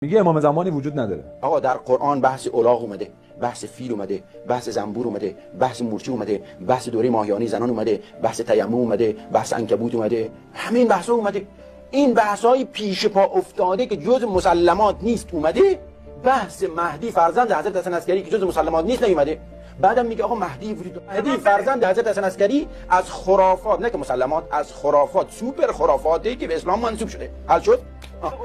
میگه امام زمانی وجود نداره. آقا در قرآن بحث الاغ اومده، بحث فیل اومده، بحث زنبور اومده، بحث مورچه اومده، بحث دوره ماهیانی زنان اومده، بحث تیمم اومده، بحث عنکبوت اومده، همین بحثا اومده. این بحثای پیش پا افتاده که جز مسلمات نیست اومده. بحث مهدی فرزند حضرت حسن عسکری که جز مسلمات نیست نیومده. بعدم میگه آقا مهدی فرزند حضرت حسن عسکری از خرافات، نه که مسلمات، از خرافات، سوپر خرافاتی که به اسلام منسوب شده. حل شد؟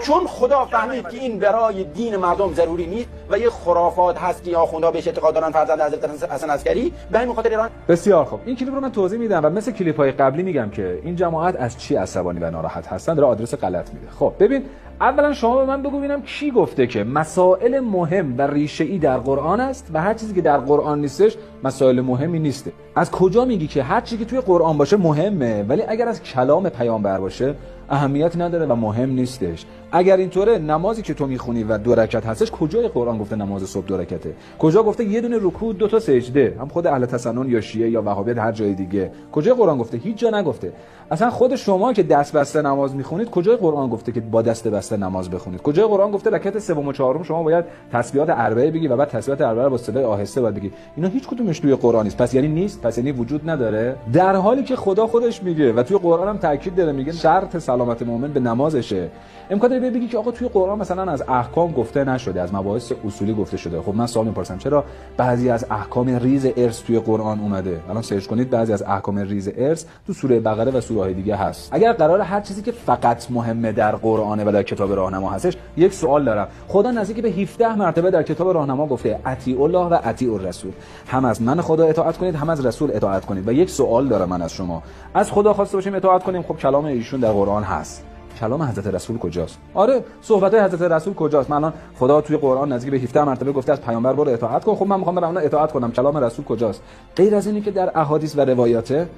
چون خدا فهمید که این برای دین مردم ضروری نیست و یه خرافات هست که آخوندا بهش اعتقاد دارن فرزند حضرت حسن عسکری، به همین خاطر ایران. بسیار خوب، این کلیپ رو من توضیح میدم و مثل کلیپ‌های قبلی میگم که این جماعت از چی عصبانی و ناراحت هستن، داره آدرس غلط میده. خب ببین، اولا شما به من بگو ببینم کی گفته که مسائل مهم و ریشه‌ای در قرآن است و هر چیزی که در قرآن نیستش مسائل مهمی نیسته؟ از کجا میگی که هر چیزی که توی قرآن باشه مهمه ولی اگر از کلام پیامبر باشه اهمیت نداره و مهم نیستش؟ اگر اینطوره، نمازی که تو میخونی و 2 رکعت هستش، کجای قرآن گفته نماز صبح 2 رکعته؟ کجا گفته یه دونه رکوع 2 تا سجده؟ هم خود اهل تسنن یا شیعه یا وهابیت هر جای دیگه کجای قرآن گفته؟ هیچ جا نگفته. اصلا خود شما که دست بسته نماز میخونید کجای قرآن گفته که با دست بسته نماز بخونید؟ کجای قرآن گفته رکعت سوم و چهارم شما باید تسبیحات اربعه بگی و بعد تسبیحات اربعه رو با صدای آهسته باید بگی؟ اینا هیچ کدومش توی قرآن نیست. پس یعنی نیست؟ پس یعنی وجود نداره؟ در حالی که خدا خودش میگه و توی قرآن هم تاکید داره، میگه شرط سلامت مؤمن به نمازشه. امکان داره بگی که آقا توی قرآن مثلا از احکام گفته نشده، از مباحث اصولی گفته شده. خب من سوال میپرسم چرا بعضی از احکام ریز ارث توی قرآن اومده؟ الان سرچ کنید بعضی از احکام ریز ارث تو سوره بقره و سوره های دیگه هست. اگر قرار هر چیزی که فقط مهمه در قرآنه و در کتاب راهنما هستش، یک سوال دارم. خدا نزدیک به 17 مرتبه در کتاب راهنما گفته اطیع الله و اطیع الرسول، هم از من خدا اطاعت کنید هم از رسول اطاعت کنید. و یک سوال دارم من از شما، از خدا خواسته باشیم اطاعت کنیم، خب کلام ایشون در قرآن هست، کلام حضرت رسول کجاست؟ آره، صحبت های حضرت رسول کجاست؟ من الان خدا توی قرآن نزدیک به 17 مرتبه گفته از پیامبر برو اطاعت کن، خب من میخوام برم اونها اطاعت کنم، کلام رسول کجاست؟ غیر از اینی که در احادیث و روایاته.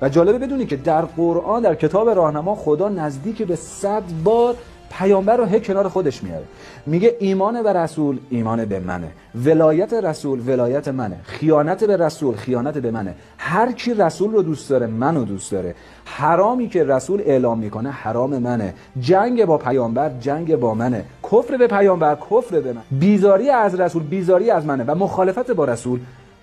و جالبه بدونی که در قرآن در کتاب راهنما خدا نزدیک به 100 بار پیامبر رو کنار خودش میاره. میگه ایمان به رسول ایمان به منه، ولایت رسول ولایت منه، خیانت به رسول خیانت به منه. هر کی رسول رو دوست داره منو دوست داره. حرامی که رسول اعلام میکنه حرام منه. جنگ با پیامبر جنگ با منه. کفر به پیامبر کفر به من. بیزاری از رسول بیزاری از منه و مخالفت با رسول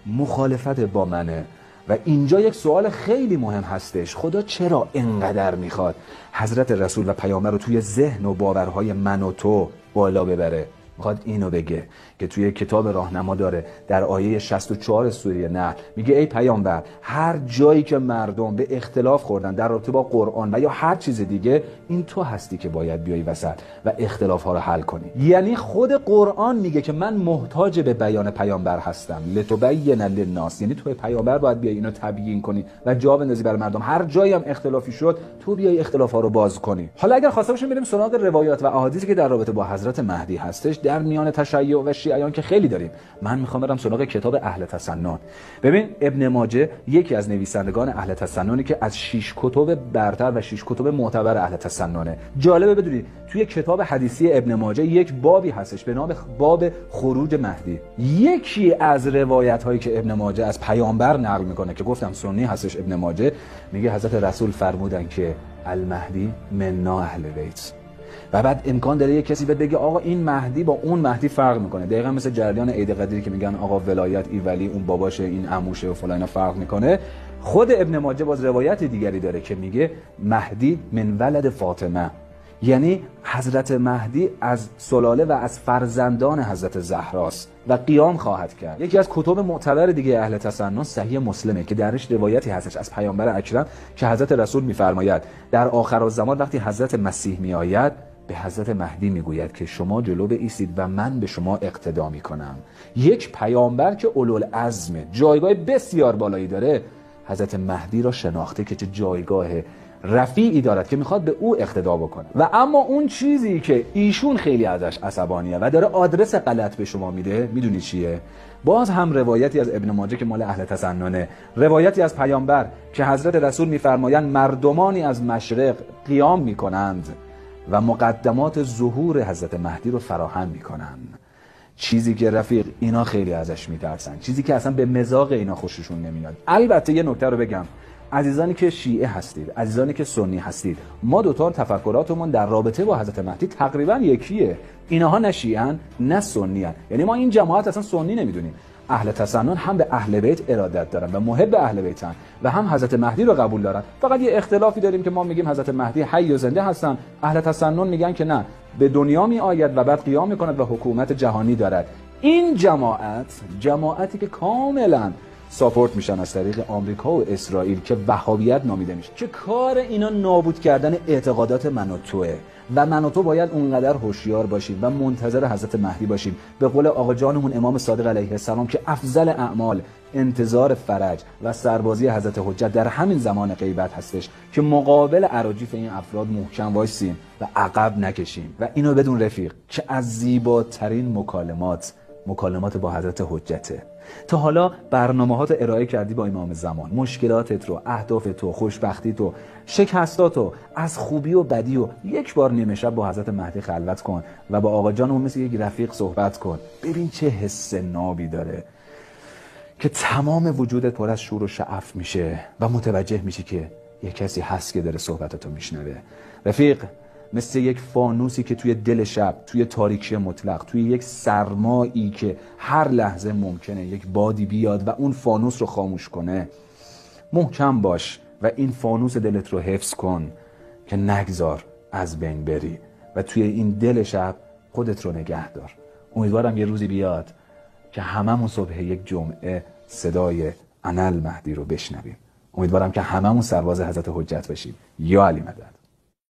مخالفت با منه. و اینجا یک سوال خیلی مهم هستش، خدا چرا اینقدر میخواد حضرت رسول و پیامبر رو توی ذهن و باورهای من و تو بالا ببره؟ میخواد اینو بگه که توی کتاب راهنما داره در آیه 64 سوره نحل میگه ای پیامبر، هر جایی که مردم به اختلاف خوردن در رابطه با قرآن و یا هر چیز دیگه، این تو هستی که باید بیای وسط و اختلاف ها رو حل کنی. یعنی خود قرآن میگه که من محتاج به بیان پیامبر هستم، لتبین للناس، یعنی تو پیامبر باید بیای اینو تبیین کنی و جا بندازی برای مردم. هر جایی هم اختلافی شد تو بیای اختلاف ها رو باز کنی. حالا اگر خواسته باشیم بریم سراغ روایات و احادیثی که در رابطه با حضرت مهدی هستش در میان تشیع و شیعیان که خیلی داریم، من میخوام برم سراغ کتاب اهل تسنن. ببین ابن ماجه یکی از نویسندگان اهل تسننی که از 6 کتب برتر و 6 کتب معتبر اهل تسننه. جالبه بدونید توی کتاب حدیثی ابن ماجه یک بابی هستش به نام باب خروج مهدی. یکی از روایت هایی که ابن ماجه از پیامبر نقل میکنه که گفتم سنی هستش، ابن ماجه میگه حضرت رسول فرمودن که المهدی منا اهل بیت. و بعد امکان داره یک کسی بگه آقا این مهدی با اون مهدی فرق میکنه، دقیقاً مثل جریان عید قدری که میگن آقا ولایت این ولی اون باباشه این عموشه و فلان فرق میکنه. خود ابن ماجه باز روایت دیگری داره که میگه مهدی من ولد فاطمه، یعنی حضرت مهدی از سلاله و از فرزندان حضرت زهراست و قیام خواهد کرد. یکی از کتب معتبر دیگه اهل تسنن صحیح مسلمه که درش روایتی هستش از پیامبر اکرم که حضرت رسول میفرماید در آخرالزمان وقتی حضرت مسیح میآید به حضرت مهدی میگوید که شما جلو بایستید و من به شما اقتدا میکنم. یک پیامبر که اولوالعزم جایگاه بسیار بالایی داره حضرت مهدی را شناخته که چه جایگاه رفیعی دارد که میخواد به او اقتدا بکنه. و اما اون چیزی که ایشون خیلی ازش عصبانیه و داره آدرس غلط به شما میده، میدونی چیه؟ باز هم روایتی از ابن ماجه که مال اهل تسننه، روایتی از پیامبر که حضرت رسول میفرمایند مردمانی از مشرق قیام میکنند و مقدمات ظهور حضرت مهدی رو فراهم میکنن. چیزی که رفیق اینا خیلی ازش میترسن، چیزی که اصلا به مذاق اینا خوششون نمیاد. البته یه نکته رو بگم، عزیزانی که شیعه هستید، عزیزانی که سنی هستید، ما دوتا تفکراتمون در رابطه با حضرت مهدی تقریبا یکیه. اینها نه شیعه‌ان نه سنی‌ان. یعنی ما این جماعت اصلا سنی نمیدونیم. اهل تسنن هم به اهل بیت ارادت دارن و محب اهل بیتن و هم حضرت مهدی رو قبول دارن. فقط یه اختلافی داریم که ما میگیم حضرت مهدی حی و زنده هستن، اهل تسنن میگن که نه، به دنیا می آید و بعد قیام میکند و حکومت جهانی دارد. این جماعتی که کاملا ساپورت میشن از طریق آمریکا و اسرائیل که وهابیت نامیده میشه، که کار اینا نابود کردن اعتقادات من و توئه و من و تو باید اونقدر هوشیار باشیم و منتظر حضرت مهدی باشیم. به قول آقا جانمون امام صادق علیه السلام که افضل اعمال انتظار فرج و سربازی حضرت حجت در همین زمان غیبت هستش که مقابل اراجیف این افراد محکم وایسیم و عقب نکشیم. و اینو بدون رفیق که از زیباترین مکالمات با حضرت حجته. تا حالا برنامه‌هات ارائه کردی با امام زمان، مشکلاتت رو، اهدافت رو، خوشبختیت رو، شکستات رو، از خوبی و بدی و یک بار نیمه شب با حضرت مهدی خلوت کن و با آقا جانمون مثل یک رفیق صحبت کن. ببین چه حس نابی داره که تمام وجودت پر از شور و شعف میشه و متوجه میشی که یک کسی هست که داره صحبتتو میشنوه. رفیق، مثل یک فانوسی که توی دل شب، توی تاریکی مطلق، توی یک سرمایی که هر لحظه ممکنه یک بادی بیاد و اون فانوس رو خاموش کنه، محکم باش و این فانوس دلت رو حفظ کن که نگذار از بین بری و توی این دل شب خودت رو نگه دار. امیدوارم یه روزی بیاد که هممون صبح یک جمعه صدای انل مهدی رو بشنویم. امیدوارم که هممون سرباز حضرت حجت باشیم. یا علی مدد.